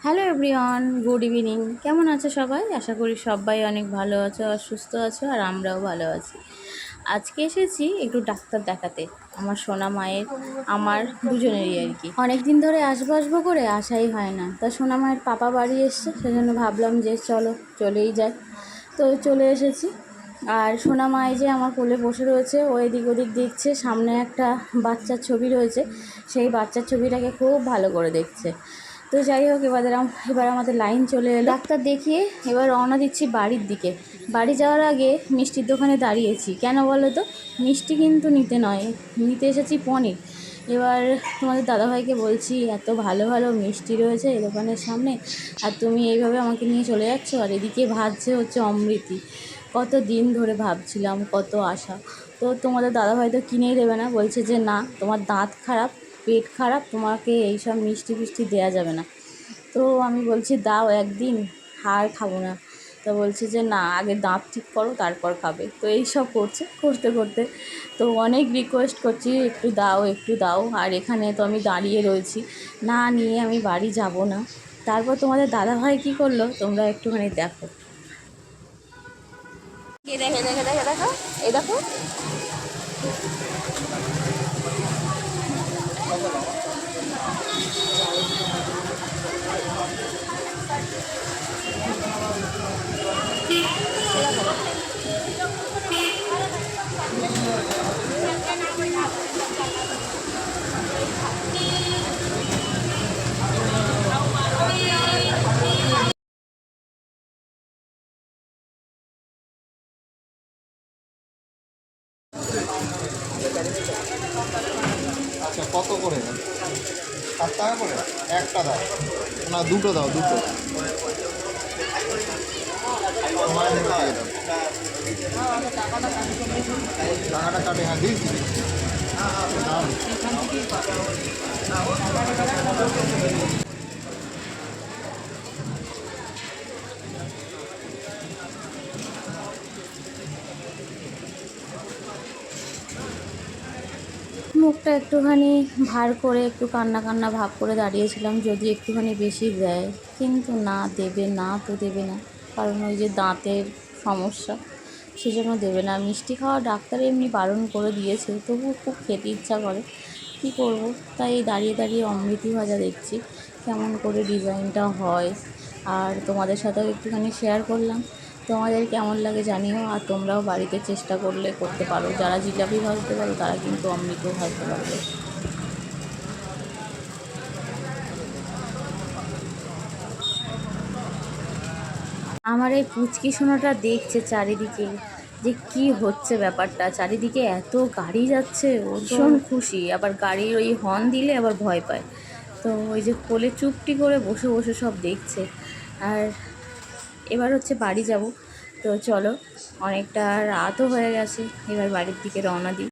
Hello everyone, good evening. কেমন আছো সবাই? আশা করি সবাই অনেক ভালো আছো আর সুস্থ আছো, আর আমরাও ভালো আছি। আজকে এসেছি একটু ডাক্তার দেখাতে, আমার সোনা মায়ের, আমার দুজনেরই আর কি। অনেক দিন ধরে আসবো আসবো করে আসাই হয় না, তা সোনা মায়ের পাপা বাড়ি এসছে, সেজন্য ভাবলাম যে চলো চলেই যাই। তো চলে এসেছি। আর সোনা মা যে আমার কোলে বসে রয়েছে, ও এদিক ওদিক দেখছে। সামনে একটা বাচ্চার ছবি রয়েছে, সেই বাচ্চার ছবিটাকে খুব ভালো করে দেখছে। তো যাই হোক, এবার আমাদের লাইন চলে এলো। ডাক্তার দেখিয়ে এবার রওনা দিচ্ছি বাড়ির দিকে। বাড়ি যাওয়ার আগে মিষ্টির দোকানে দাঁড়িয়েছি। কেন বলো তো? মিষ্টি কিন্তু নিতে নয়, নিতে এসেছি পনির। এবার তোমাদের দাদাভাইকে বলছি, এত ভালো ভালো মিষ্টি রয়েছে এই দোকানের সামনে, আর তুমি এইভাবে আমাকে নিয়ে চলে যাচ্ছ। আর এদিকে ভাজছে হচ্ছে অমৃতি। কত দিন ধরে ভাবছিলাম, কত আশা। তো তোমাদের দাদাভাই তো কিনেই দেবে না, বলছে যে না, তোমার দাঁত খারাপ, পেট খারাপ, তোমাকে এইসব মিষ্টি ফিষ্টি দেওয়া যাবে না। তো আমি বলছি দাও একদিন, আর খাবো না। তো বলছে যে না, আগে দাঁত ঠিক করো তারপর খাবে। তো এই সব করতে করতে তো অনেক রিকোয়েস্ট করছি, একটু দাও একটু দাও। আর এখানে তো আমি দাঁড়িয়ে রয়েছি, না নিয়ে আমি বাড়ি যাব না। তারপর তোমাদের দাদাভাই কী করলো তোমরা একটুখানি দেখো। দেখে দেখে দেখে দেখো, এই দেখো। আচ্ছা, কত করে? 7 টাকা করে একটা দাও, না দুটো দাও, দুটো টাকাটা কাটে। হ্যাঁ দিয়েছি। মুখটা একটুখানি ভার করে, একটু কান্না কান্না ভাব করে দাঁড়িয়েছিলাম, যদি একটুখানি বেশি দেয়। কিন্তু না, দেবে না তো দেবে না, কারণ ওই যে দাঁতের সমস্যা, সেজন্য দেবে না। মিষ্টি খাওয়া ডাক্তার এমনি বারণ করে দিয়েছে, তবুও খুব খেতে ইচ্ছা করে, কী করব। তাই দাঁড়িয়ে দাঁড়িয়ে অমৃতি ভাজা দেখছি কেমন করে ডিজাইনটা হয়, আর তোমাদের সাথেও একটুখানি শেয়ার করলাম। তোমাদের কেমন লাগে জানিও, আর তোমরাও বাড়িতে চেষ্টা করলে করতে পারো। যারা জিলাপি ভাজতে পারো তারা কিন্তু অমৃতও ভাজতে পারবে। আমার এই পুচকি সোনাটা দেখছে চারিদিকে যে কি হচ্ছে ব্যাপারটা, চারিদিকে এত গাড়ি যাচ্ছে, ও ভীষণ খুশি। আবার গাড়ির ওই হর্ন দিলে আবার ভয় পায়। তো ওই যে কোলে চুপটি করে বসে বসে সব দেখছে। আর এবার হচ্ছে বাড়ি যাব। তো চলো, অনেকটা রাতও হয়ে গেছে, এবার বাড়ির দিকে রওনা দিই।